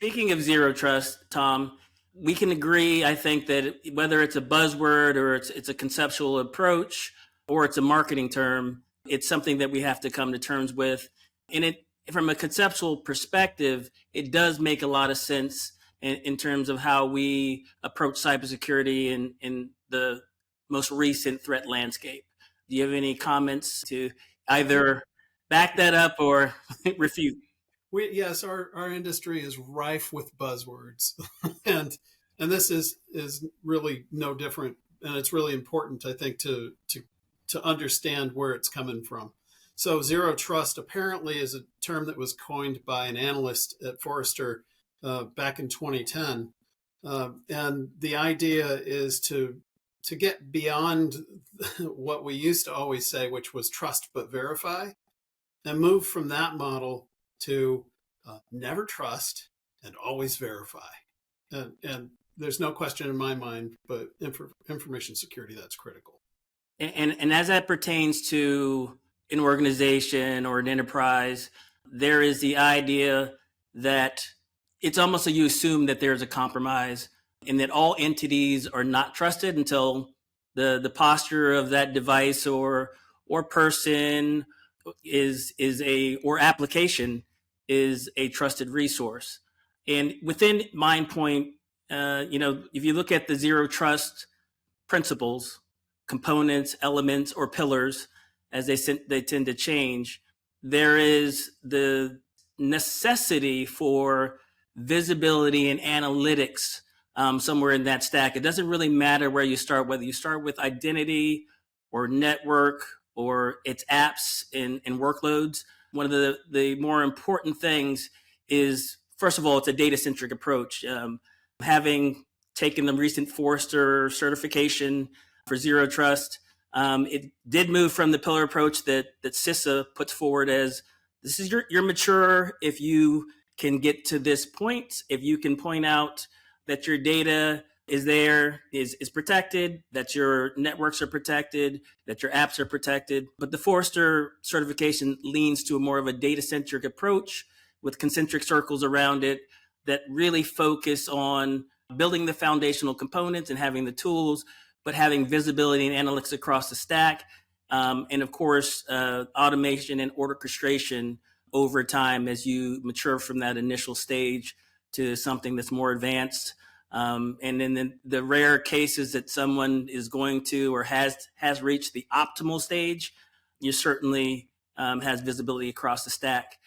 Speaking of zero trust, Tom, we can agree, I think, that whether it's a buzzword or it's a conceptual approach or it's a marketing term, it's something that we have to come to terms with. And it, from a conceptual perspective, it does make a lot of sense in terms of how we approach cybersecurity in the most recent threat landscape. Do you have any comments to either back that up or refute? Yes, our industry is rife with buzzwords, and this is really no different. And it's really important, I think, to understand where it's coming from. So zero trust apparently is a term that was coined by an analyst at Forrester back in 2010, and the idea is to get beyond what we used to always say, which was trust but verify, and move from that model to never trust and always verify. And there's no question in my mind, but information security, that's critical. And as that pertains to an organization or an enterprise, there is the idea that it's almost like you assume that there's a compromise and that all entities are not trusted until the posture of that device or person is a or application is a trusted resource. And within MindPoint, if you look at the zero trust principles, components, elements, or pillars, as they tend to change, there is the necessity for visibility and analytics somewhere in that stack. It doesn't really matter where you start, whether you start with identity or network or its apps and workloads. One of the more important things is, first of all, it's a data-centric approach. Having taken the recent Forrester certification for zero trust, it did move from the pillar approach that CISA puts forward as, this is you're mature if you can get to this point, if you can point out that your data is protected, that your networks are protected, that your apps are protected. But the Forrester certification leans to a more of a data-centric approach with concentric circles around it that really focus on building the foundational components and having the tools, but having visibility and analytics across the stack. And of course, automation and orchestration over time as you mature from that initial stage to something that's more advanced. And in the rare cases that someone is going to or has reached the optimal stage, you certainly has visibility across the stack.